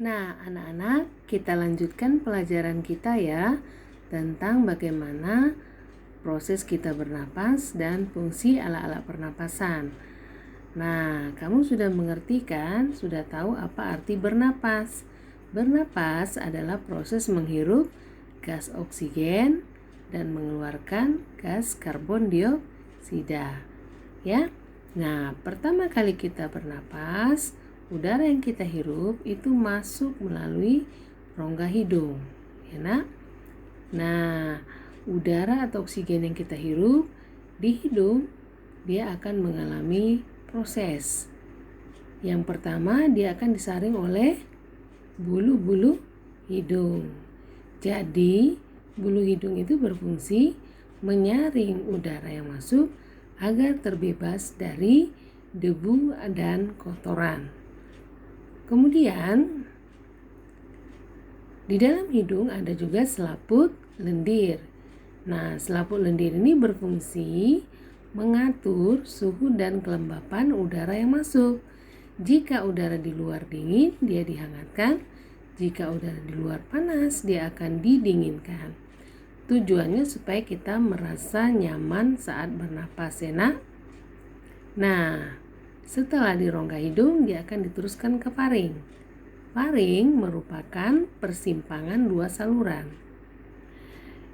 Nah, anak-anak, kita lanjutkan pelajaran kita ya tentang bagaimana proses kita bernapas dan fungsi alat-alat pernapasan. Nah, kamu sudah mengerti kan? Sudah tahu apa arti bernapas? Bernapas adalah proses menghirup gas oksigen dan mengeluarkan gas karbon dioksida. Ya. Nah, pertama kali kita bernapas, udara yang kita hirup itu masuk melalui rongga hidung, ya nak? Nah, udara atau oksigen yang kita hirup di hidung, dia akan mengalami proses. Yang pertama, dia akan disaring oleh bulu-bulu hidung. Jadi, bulu hidung itu berfungsi menyaring udara yang masuk agar terbebas dari debu dan kotoran. Kemudian di dalam hidung ada juga selaput lendir. Nah, selaput lendir ini berfungsi mengatur suhu dan kelembapan udara yang masuk. Jika udara di luar dingin, dia dihangatkan. Jika udara di luar panas, dia akan didinginkan. Tujuannya supaya kita merasa nyaman saat bernapas, ya nak? Nah, setelah di rongga hidung, dia akan diteruskan ke paring. Paring merupakan persimpangan dua saluran,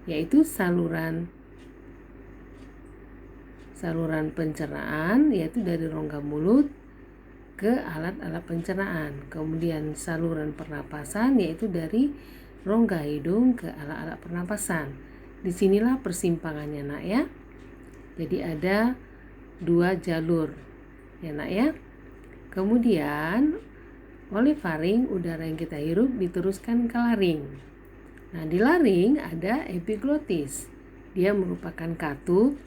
yaitu saluran pencernaan, yaitu dari rongga mulut ke alat-alat pencernaan. Kemudian saluran pernapasan, yaitu dari rongga hidung ke alat-alat pernapasan. Disinilah persimpangannya, nak ya. Jadi ada dua jalur, ya nak ya. Kemudian oleh faring, udara yang kita hirup diteruskan ke laring. Nah, di laring ada epiglotis. Dia merupakan katup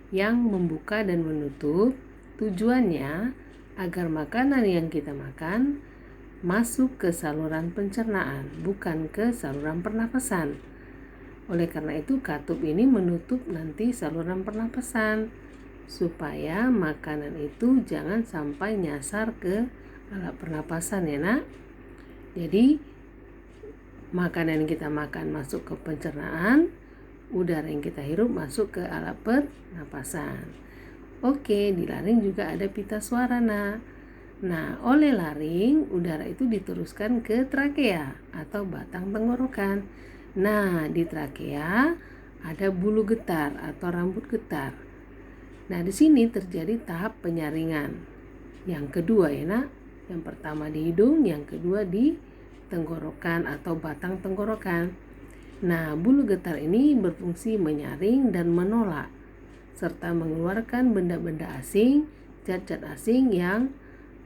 yang membuka dan menutup. Tujuannya agar makanan yang kita makan masuk ke saluran pencernaan, bukan ke saluran pernapasan. Oleh karena itu, katup ini menutup nanti saluran pernapasan supaya makanan itu jangan sampai nyasar ke alat pernapasan, ya nak. Jadi makanan yang kita makan masuk ke pencernaan, udara yang kita hirup masuk ke alat pernapasan. Oke, di laring juga ada pita suara, nak. Nah, oleh laring, udara itu diteruskan ke trakea atau batang tenggorokan. Nah, di trakea ada bulu getar atau rambut getar. Nah, di sini terjadi tahap penyaringan. Yang kedua, ya nak. Yang pertama di hidung, yang kedua di tenggorokan atau batang tenggorokan. Nah, bulu getar ini berfungsi menyaring dan menolak serta mengeluarkan benda-benda asing, zat-zat asing yang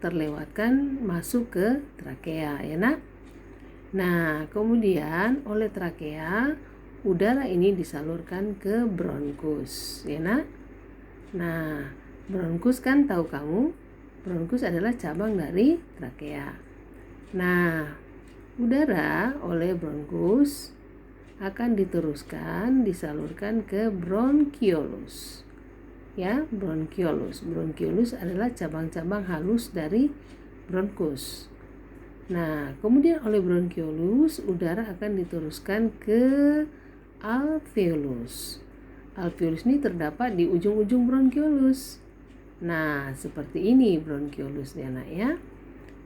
terlewatkan masuk ke trakea, ya nak. Nah, kemudian oleh trakea, udara ini disalurkan ke bronkus, ya nak. Nah, bronkus kan tahu kamu, bronkus adalah cabang dari trakea. Nah, udara oleh bronkus akan disalurkan ke bronkiolus. Ya, bronkiolus. Bronkiolus adalah cabang-cabang halus dari bronkus. Nah, kemudian oleh bronkiolus, udara akan diteruskan ke alveolus. Alveolus ini terdapat di ujung-ujung bronkiolus. Nah, seperti ini bronkiolus, anak ya.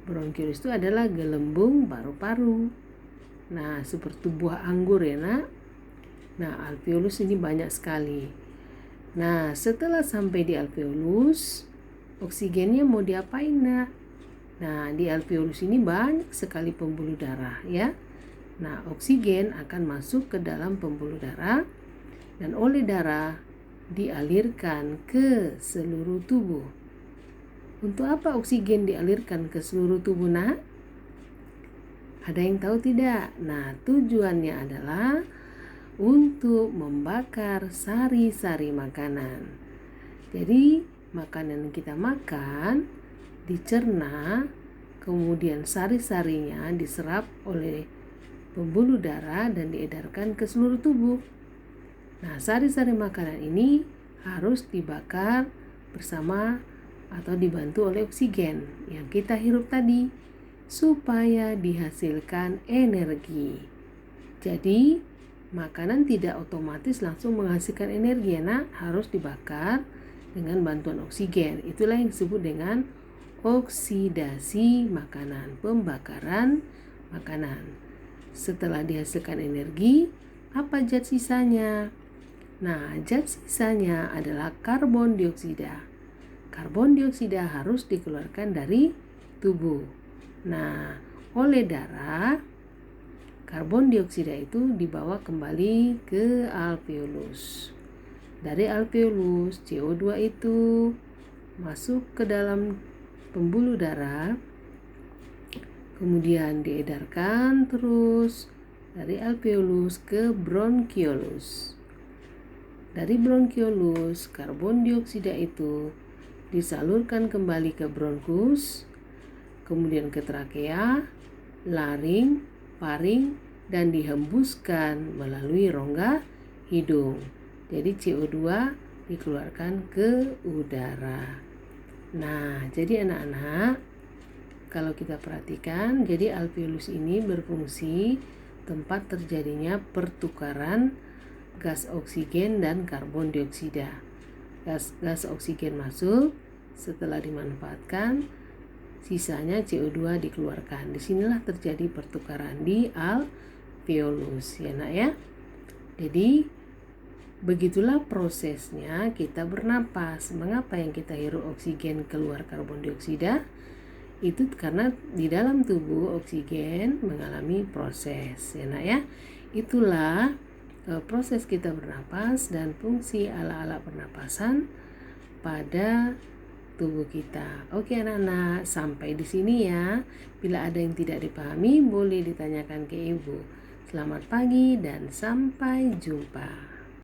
Bronkiolus itu adalah gelembung paru-paru. Nah, seperti buah anggur, ya nak. Nah, alveolus ini banyak sekali. Nah, setelah sampai di alveolus, oksigennya mau diapain, nak? Nah, di alveolus ini banyak sekali pembuluh darah, ya. Nah, oksigen akan masuk ke dalam pembuluh darah dan oleh darah dialirkan ke seluruh tubuh. Untuk apa oksigen dialirkan ke seluruh tubuh, nak? Ada yang tahu tidak? Nah, tujuannya adalah untuk membakar sari-sari makanan. Jadi, makanan yang kita makan dicerna, kemudian sari-sarinya diserap oleh pembuluh darah dan diedarkan ke seluruh tubuh. Nah, sari-sari makanan ini harus dibakar bersama atau dibantu oleh oksigen yang kita hirup tadi supaya dihasilkan energi. Jadi makanan tidak otomatis langsung menghasilkan energi, Nak, harus dibakar dengan bantuan oksigen. Itulah yang disebut dengan oksidasi makanan, pembakaran makanan. Setelah dihasilkan energi, apa zat sisanya? Nah, zat sisanya adalah karbon dioksida. Karbon dioksida harus dikeluarkan dari tubuh. Nah, oleh darah, karbon dioksida itu dibawa kembali ke alveolus. Dari alveolus, CO2 itu masuk ke dalam pembuluh darah, kemudian diedarkan terus dari alveolus ke bronkiolus. Dari bronkiolus, karbon dioksida itu disalurkan kembali ke bronkus, kemudian ke trakea, laring, paring, dan dihembuskan melalui rongga hidung. Jadi CO2 dikeluarkan ke udara. Nah, jadi anak-anak, kalau kita perhatikan, jadi alveolus ini berfungsi tempat terjadinya pertukaran gas oksigen dan karbon dioksida. Gas oksigen masuk, setelah dimanfaatkan, sisanya CO2 dikeluarkan. Disinilah terjadi pertukaran di alveolus, ya Nak ya. Jadi begitulah prosesnya kita bernapas. Mengapa yang kita hirup oksigen keluar karbon dioksida? Itu karena di dalam tubuh oksigen mengalami proses, ya Nak ya. Itulah proses kita bernapas dan fungsi alat-alat pernapasan pada tubuh kita. Oke anak-anak, sampai di sini ya. Bila ada yang tidak dipahami, boleh ditanyakan ke Ibu. Selamat pagi dan sampai jumpa.